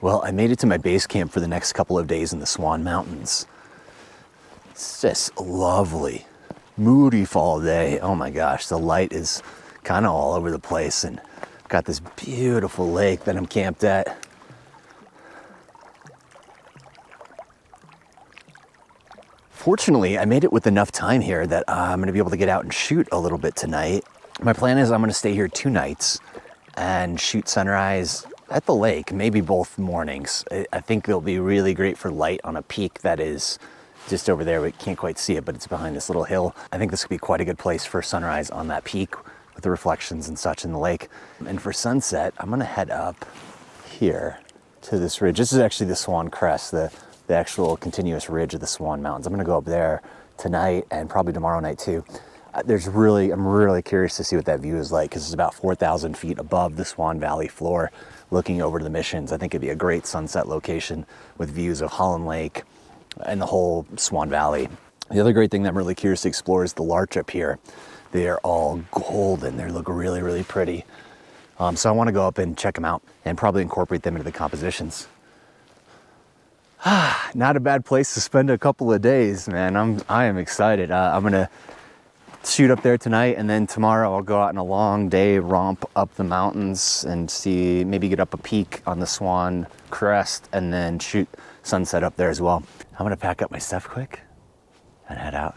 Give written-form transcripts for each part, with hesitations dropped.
Well, I made it to my base camp for the next couple of days in the Swan Mountains. It's just a lovely, moody fall day. Oh my gosh, the light is kind of all over the place, and got this beautiful lake that I'm camped at. Fortunately, I made it with enough time here that I'm gonna be able to get out and shoot a little bit tonight. My plan is I'm gonna stay here 2 nights and shoot sunrise at the lake, maybe both mornings. I think they'll be really great for light on a peak that is just over there. We can't quite see it, but it's behind this little hill. I think this could be quite a good place for sunrise on that peak with the reflections and such in the lake. And for sunset, I'm gonna head up here to this ridge. This is actually the Swan Crest, the actual continuous ridge of the Swan Mountains. I'm gonna go up there tonight and probably tomorrow night too. I'm really curious to see what that view is like, because it's about 4,000 feet above the Swan Valley floor, looking over to the Missions. I think it'd be a great sunset location with views of Holland Lake and the whole Swan Valley. The other great thing that I'm really curious to explore is the larch up here. They are all golden. They look really, really pretty. So I want to go up and check them out and probably incorporate them into the compositions. Not a bad place to spend a couple of days, man. I am excited. I'm gonna shoot up there tonight, and then tomorrow I'll go out on a long day romp up the mountains and see, maybe get up a peak on the Swan Crest and then shoot sunset up there as well. I'm gonna pack up my stuff quick and head out.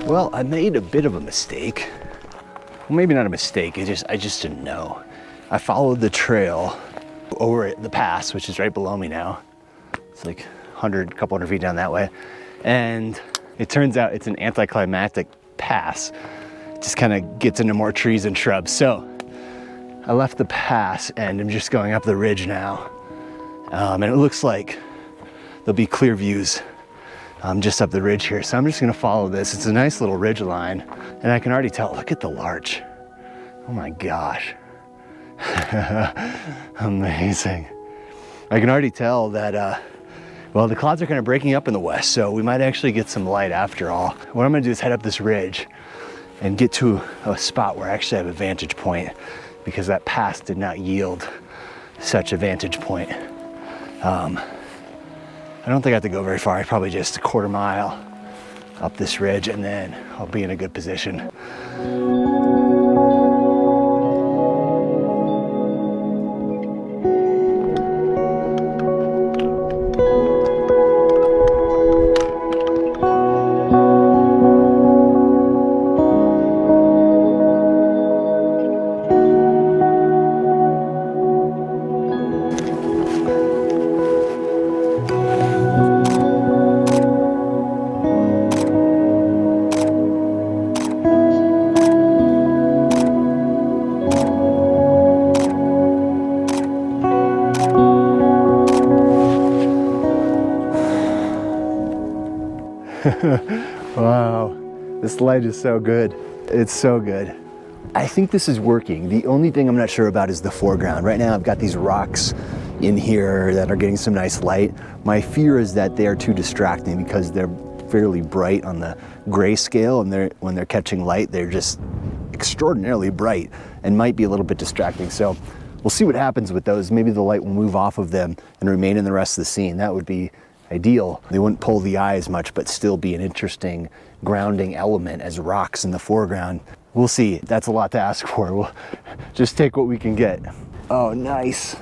Well, I made a bit of a mistake. Well, maybe not a mistake, I just didn't know. I followed the trail over at the pass, which is right below me now. It's like couple hundred feet down that way. And it turns out it's an anticlimactic pass. It just kind of gets into more trees and shrubs. So I left the pass and I'm just going up the ridge now. And it looks like there'll be clear views just up the ridge here. So I'm just gonna follow this. It's a nice little ridge line, and I can already tell, look at the larch. Oh my gosh. Amazing. I can already tell that, well, the clouds are kind of breaking up in the west, so we might actually get some light after all. What I'm gonna do is head up this ridge and get to a spot where I actually have a vantage point, because that pass did not yield such a vantage point. I don't think I have to go very far, probably just a quarter mile up this ridge, and then I'll be in a good position. Wow, this light is so good. It's so good. I think this is working. The only thing I'm not sure about is the foreground. Right now I've got these rocks in here that are getting some nice light. My fear is that they are too distracting because they're fairly bright on the gray scale, and when they're catching light, they're just extraordinarily bright and might be a little bit distracting. So we'll see what happens with those. Maybe the light will move off of them and remain in the rest of the scene. That would be ideal. They wouldn't pull the eye as much, but still be an interesting grounding element as rocks in the foreground. We'll see. That's a lot to ask for. We'll just take what we can get. Oh, nice.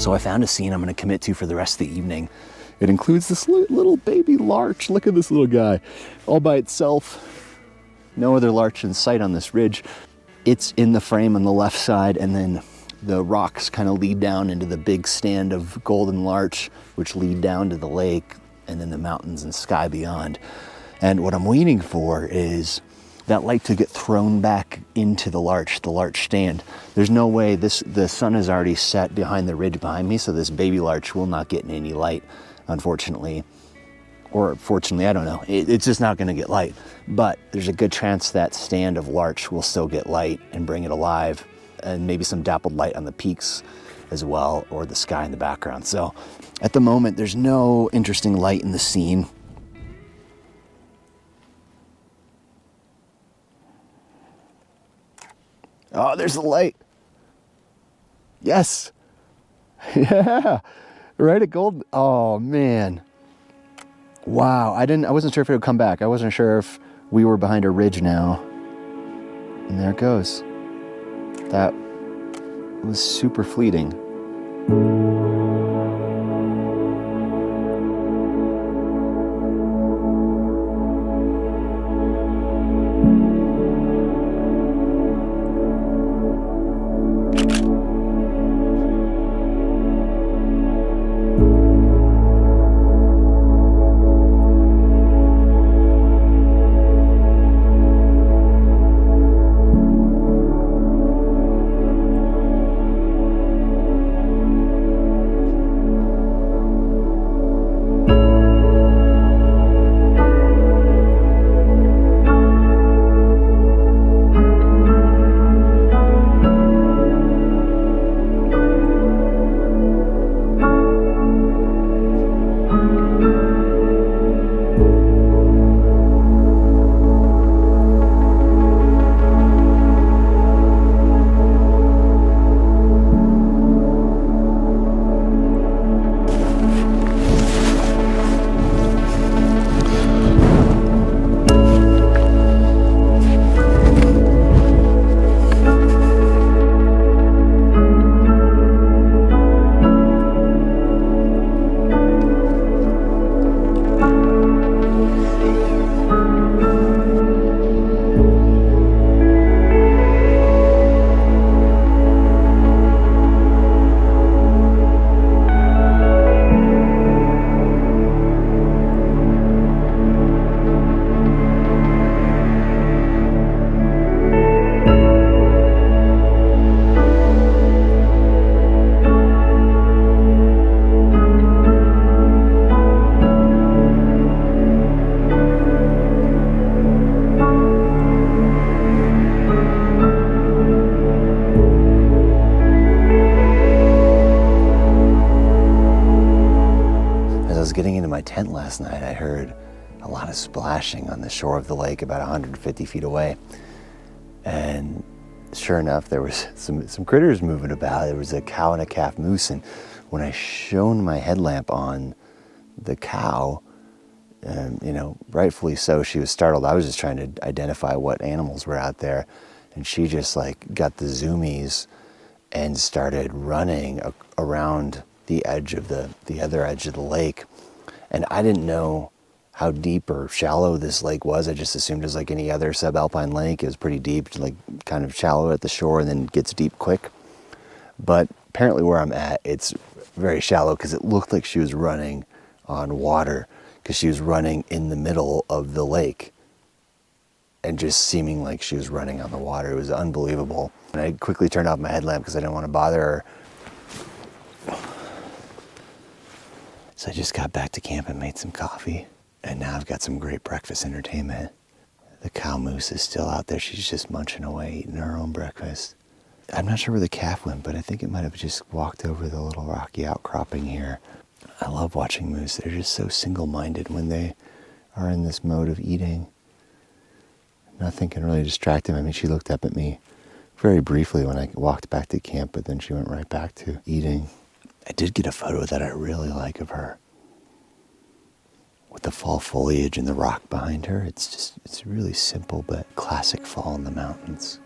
So I found a scene I'm gonna commit to for the rest of the evening. It includes this little baby larch. Look at this little guy, all by itself. No other larch in sight on this ridge. It's in the frame on the left side, and then the rocks kind of lead down into the big stand of golden larch, which lead down to the lake, and then the mountains and sky beyond. And what I'm waiting for is that light to get thrown back into the larch stand. There's no way, the sun is already set behind the ridge behind me, so this baby larch will not get any light, unfortunately. Or fortunately, I don't know. It's just not gonna get light. But there's a good chance that stand of larch will still get light and bring it alive, and maybe some dappled light on the peaks as well, or the sky in the background. So at the moment, there's no interesting light in the scene. Oh, there's the light. Yes. Yeah. Right at gold. Oh, man. Wow. I wasn't sure if it would come back. I wasn't sure if we were behind a ridge now. And there it goes. That was super fleeting. Getting into my tent last night, I heard a lot of splashing on the shore of the lake about 150 feet away. And sure enough, there was some critters moving about. There was a cow and a calf moose, and when I shone my headlamp on the cow, rightfully so, she was startled. I was just trying to identify what animals were out there, and she just got the zoomies and started running around the edge of the other edge of the lake. And I didn't know how deep or shallow this lake was. I just assumed it was like any other subalpine lake. It was pretty deep, kind of shallow at the shore and then gets deep quick. But apparently where I'm at, it's very shallow because it looked like she was running on water, because she was running in the middle of the lake and just seeming like she was running on the water. It was unbelievable. And I quickly turned off my headlamp because I didn't want to bother her. So I just got back to camp and made some coffee, and now I've got some great breakfast entertainment. The cow moose is still out there. She's just munching away, eating her own breakfast. I'm not sure where the calf went, but I think it might have just walked over the little rocky outcropping here. I love watching moose. They're just so single-minded when they are in this mode of eating. Nothing can really distract them. I mean, she looked up at me very briefly when I walked back to camp, but then she went right back to eating. I did get a photo that I really like of her, with the fall foliage and the rock behind her. It's really simple, but classic fall in the mountains.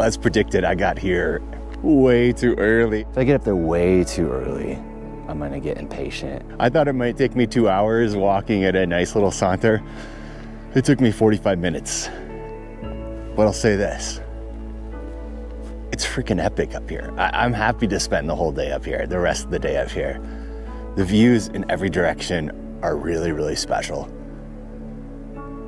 as predicted, I got here way too early. If I get up there way too early, I'm gonna get impatient. I thought it might take me 2 hours walking at a nice little saunter. It took me 45 minutes. But I'll say this, it's freaking epic up here. I'm happy to spend the whole day up here, the rest of the day up here. The views in every direction are really, really special.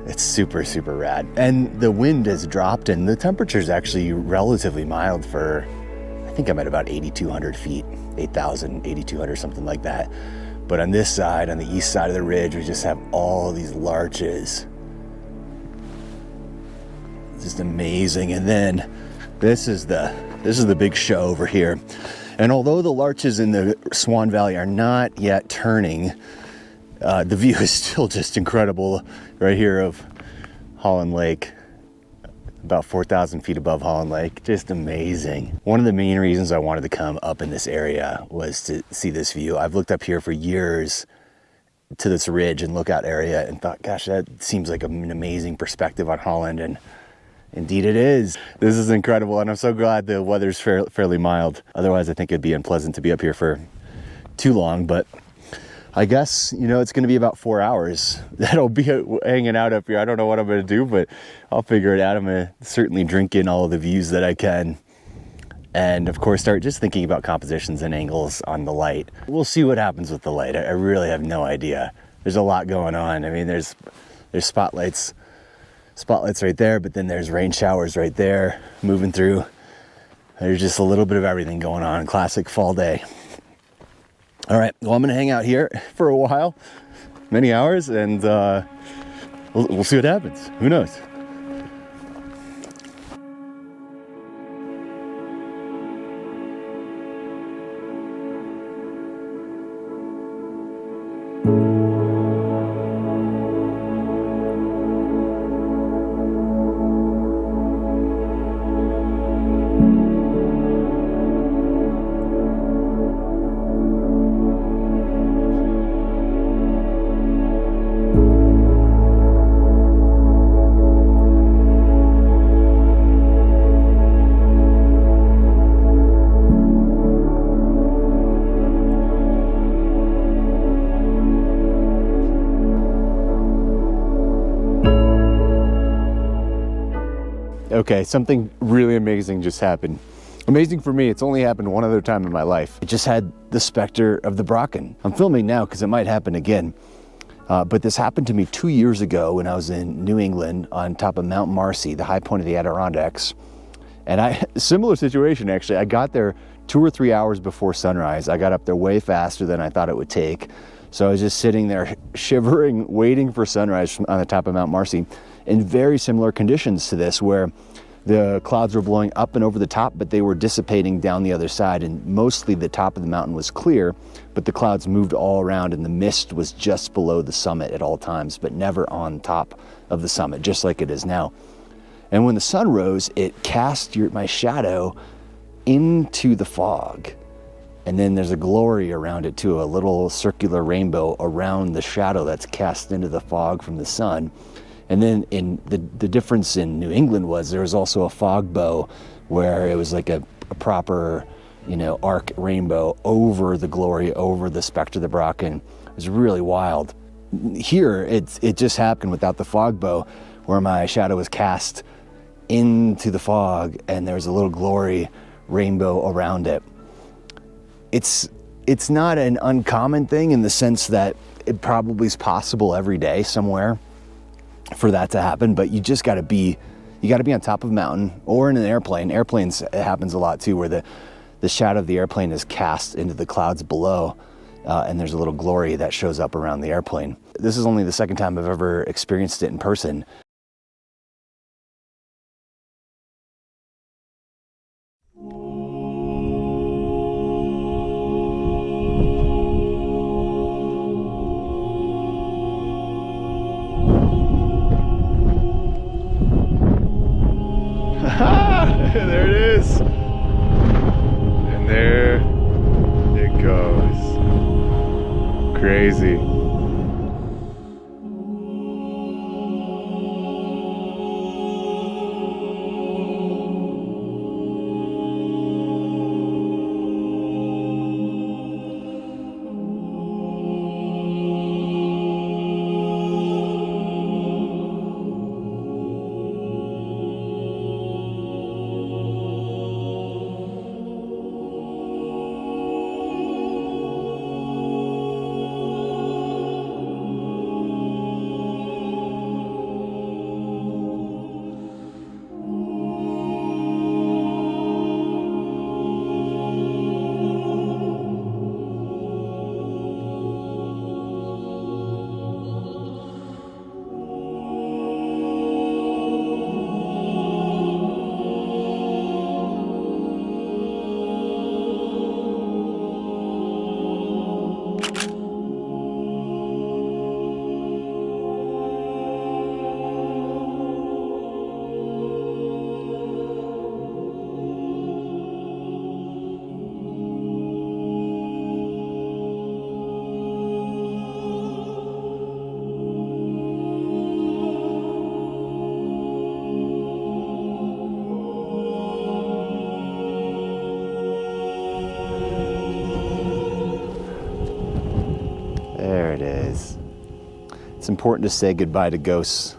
It's super, super rad. And the wind has dropped and the temperature's actually relatively mild for, I think I'm at about 8,200 feet, 8,000, 8,200, something like that. But on this side, on the east side of the ridge, we just have all these larches. Just amazing. And then this is the big show over here. And although the larches in the Swan Valley are not yet turning, the view is still just incredible right here of Holland Lake, about 4,000 feet above Holland Lake. Just amazing. One of the main reasons I wanted to come up in this area was to see this view. I've looked up here for years to this ridge and lookout area and thought, gosh, that seems like an amazing perspective on Holland, and indeed it is. This is incredible, and I'm so glad the weather's fairly mild. Otherwise, I think it'd be unpleasant to be up here for too long, but I guess, you know, it's gonna be about 4 hours that'll be hanging out up here. I don't know what I'm gonna do, but I'll figure it out. I'm gonna certainly drink in all of the views that I can. And of course, start just thinking about compositions and angles on the light. We'll see what happens with the light. I really have no idea. There's a lot going on. I mean, there's spotlights right there, but then there's rain showers right there moving through. There's just a little bit of everything going on. Classic fall day. All right, well, I'm gonna hang out here for a while, many hours, and we'll see what happens. Who knows? Okay, something really amazing just happened. Amazing for me, it's only happened one other time in my life. It just had the specter of the brocken. I'm filming now because it might happen again. But this happened to me 2 years ago when I was in New England on top of Mount Marcy, the high point of the Adirondacks. And similar situation actually, I got there 2 or 3 hours before sunrise. I got up there way faster than I thought it would take. So I was just sitting there shivering, waiting for sunrise on the top of Mount Marcy in very similar conditions to this, where the clouds were blowing up and over the top, but they were dissipating down the other side, and mostly the top of the mountain was clear, but the clouds moved all around and the mist was just below the summit at all times, but never on top of the summit, just like it is now. And when the sun rose, it cast my shadow into the fog. And then there's a glory around it too, a little circular rainbow around the shadow that's cast into the fog from the sun. And then in the difference in New England was there was also a fog bow where it was like a proper, you know, arc rainbow over the glory, over the specter, the brocken. It was really wild. Here, it just happened without the fog bow, where my shadow was cast into the fog and there was a little glory rainbow around it. It's not an uncommon thing in the sense that it probably is possible every day somewhere for that to happen, but you just got to be on top of a mountain or in an airplane. Airplanes, it happens a lot too, where the shadow of the airplane is cast into the clouds below, and there's a little glory that shows up around the airplane. This is only the second time I've ever experienced it in person. There it is, and there it goes. Crazy. It's important to say goodbye to ghosts.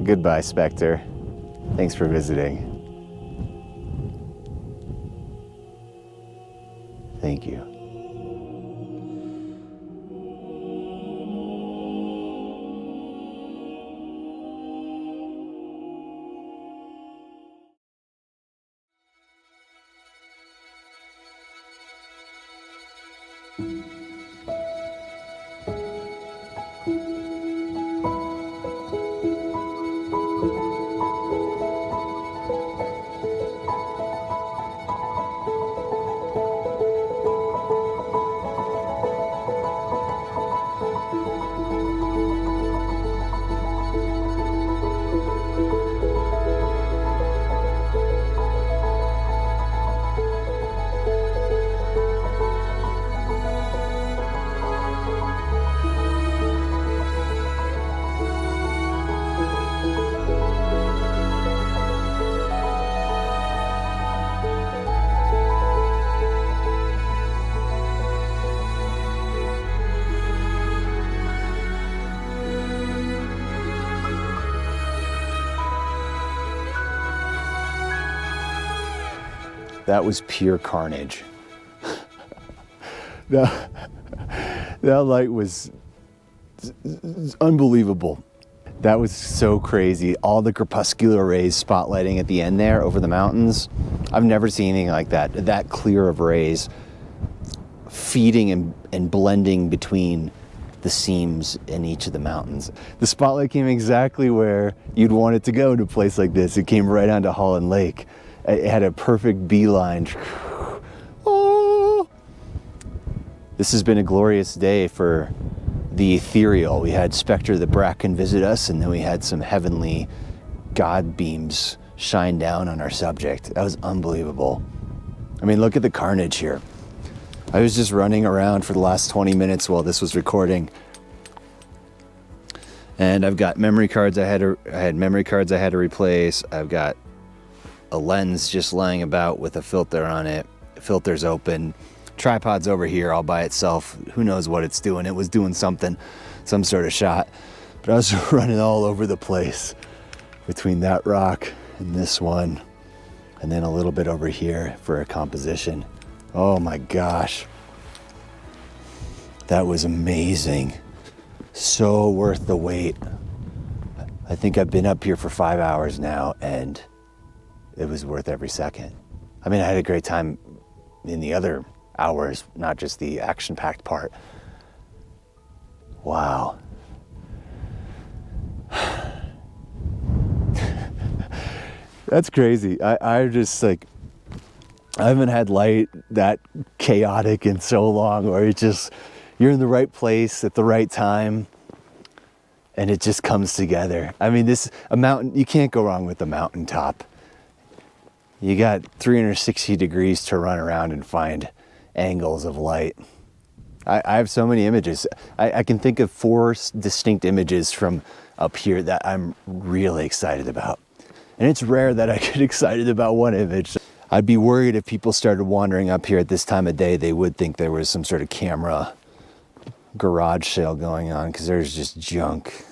Goodbye, Spectre. Thanks for visiting. Thank you. That was pure carnage. that light was unbelievable. That was so crazy. All the crepuscular rays spotlighting at the end there over the mountains. I've never seen anything like that. That clear of rays feeding and blending between the seams in each of the mountains. The spotlight came exactly where you'd want it to go in a place like this. It came right onto Holland Lake. It had a perfect beeline. Oh. This has been a glorious day for the ethereal. We had Spectre the Brocken visit us, and then we had some heavenly God beams shine down on our subject. That was unbelievable. I mean, look at the carnage here. I was just running around for the last 20 minutes while this was recording. And I've got memory cards I had memory cards I had to replace. I've got a lens just lying about with a filter on it. Filter's open. Tripod's over here all by itself. Who knows what it's doing? It was doing something, some sort of shot. But I was running all over the place between that rock and this one, and then a little bit over here for a composition. Oh my gosh. That was amazing. So worth the wait. I think I've been up here for 5 hours now, and it was worth every second. I mean, I had a great time in the other hours, not just the action-packed part. Wow. That's crazy. I just like, I haven't had light that chaotic in so long, where it just, you're in the right place at the right time and it just comes together. I mean, a mountain, you can't go wrong with the mountaintop. You got 360 degrees to run around and find angles of light. I have so many images. I can think of 4 distinct images from up here that I'm really excited about. And it's rare that I get excited about one image. I'd be worried if people started wandering up here at this time of day, they would think there was some sort of camera garage sale going on, because there's just junk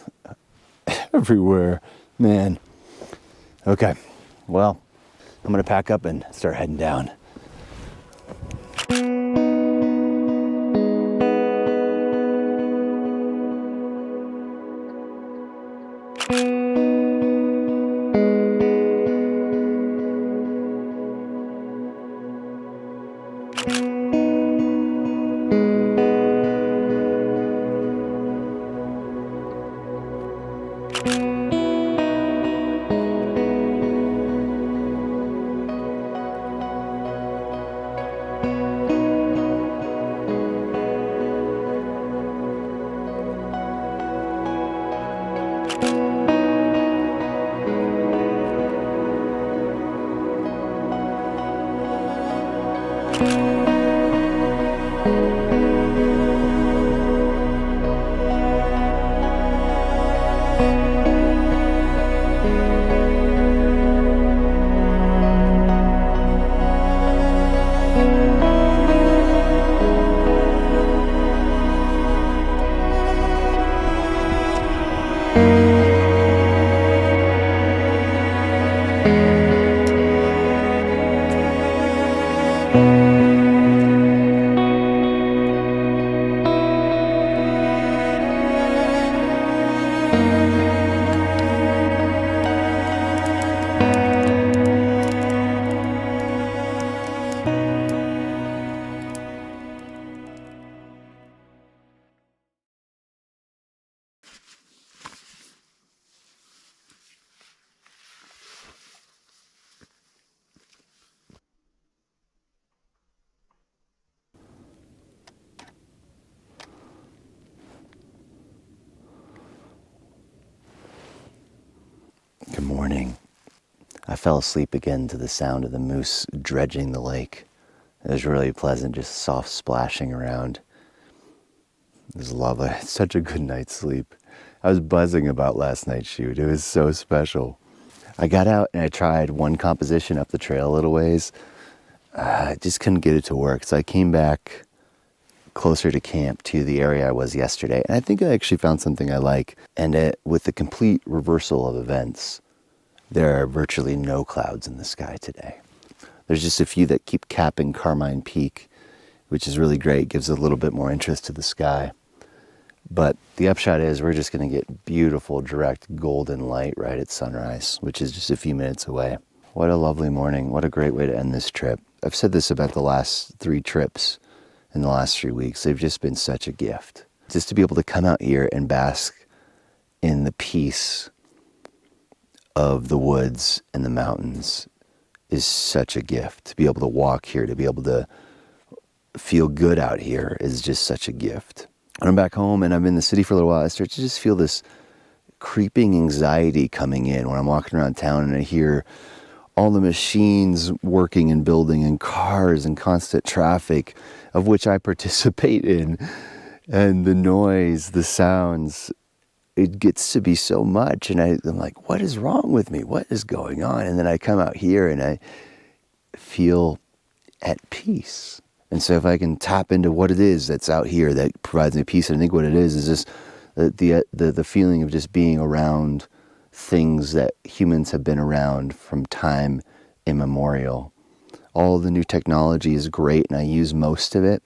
everywhere, man. Okay, well, I'm gonna pack up and start heading down. Good morning. I fell asleep again to the sound of the moose dredging the lake. It was really pleasant, just soft splashing around. It was lovely. I had such a good night's sleep. I was buzzing about last night's shoot. It was so special. I got out and I tried one composition up the trail a little ways. I just couldn't get it to work. So I came back closer to camp to the area I was yesterday. And I think I actually found something I like. And with the complete reversal of events, there are virtually no clouds in the sky today. There's just a few that keep capping Carmine Peak, which is really great, gives a little bit more interest to the sky. But the upshot is we're just going to get beautiful, direct golden light right at sunrise, which is just a few minutes away. What a lovely morning. What a great way to end this trip. I've said this about the last 3 trips in the last 3 weeks. They've just been such a gift. Just to be able to come out here and bask in the peace of the woods and the mountains is such a gift. To be able to walk here, to be able to feel good out here is just such a gift. When I'm back home and I'm in the city for a little while, I start to just feel this creeping anxiety coming in when I'm walking around town and I hear all the machines working and building and cars and constant traffic of which I participate in, and the noise, the sounds. It gets to be so much, and I'm like, what is wrong with me? What is going on? And then I come out here and I feel at peace. And so if I can tap into what it is that's out here that provides me peace, and I think what it is just the feeling of just being around things that humans have been around from time immemorial. All the new technology is great, and I use most of it,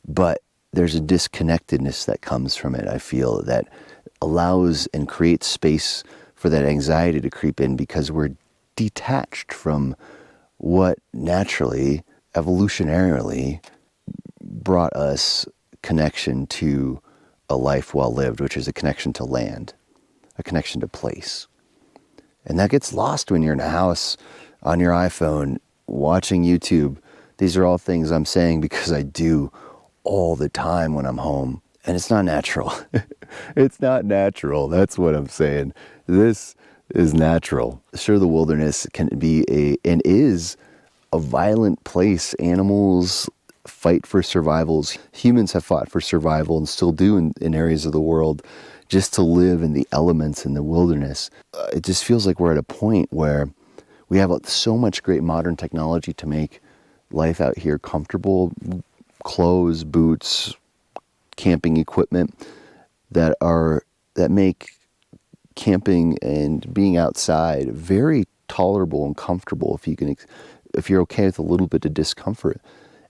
but there's a disconnectedness that comes from it, I feel, that allows and creates space for that anxiety to creep in because we're detached from what naturally, evolutionarily, brought us connection to a life well lived, which is a connection to land, a connection to place. And that gets lost when you're in a house on your iPhone watching YouTube. These are all things I'm saying because I do all the time when I'm home. And it's not natural. It's not natural. That's what I'm saying. This is natural. Sure, the wilderness can be and is a violent place. Animals fight for survivals. Humans have fought for survival and still do in areas of the world just to live in the elements in the wilderness. It just feels like we're at a point where we have so much great modern technology to make life out here comfortable. Clothes, boots, camping equipment that make camping and being outside very tolerable and comfortable if you're okay with a little bit of discomfort.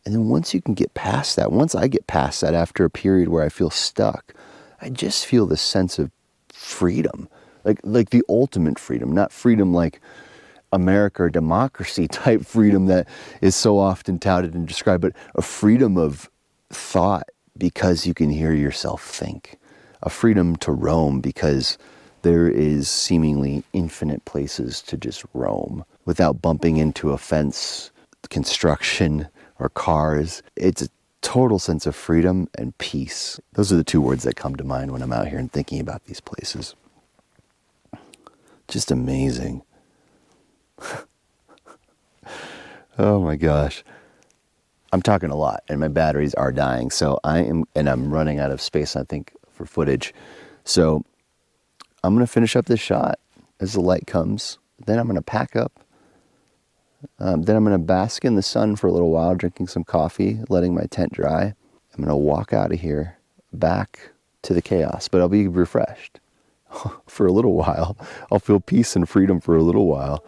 And then once you can get past that, once I get past that after a period where I feel stuck, I just feel this sense of freedom, like the ultimate freedom, not freedom like America or democracy type freedom that is so often touted and described, but a freedom of thought because you can hear yourself think, a freedom to roam because there is seemingly infinite places to just roam without bumping into a fence, construction, or cars. It's a total sense of freedom and peace. Those are the 2 words that come to mind when I'm out here and thinking about these places. Just amazing. Oh my gosh. I'm talking a lot and my batteries are dying. So I'm running out of space, I think, for footage. So I'm going to finish up this shot as the light comes. Then I'm going to pack up. Then I'm going to bask in the sun for a little while, drinking some coffee, letting my tent dry. I'm going to walk out of here back to the chaos, but I'll be refreshed for a little while. I'll feel peace and freedom for a little while.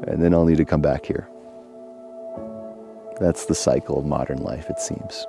And then I'll need to come back here. That's the cycle of modern life, it seems.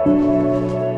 you.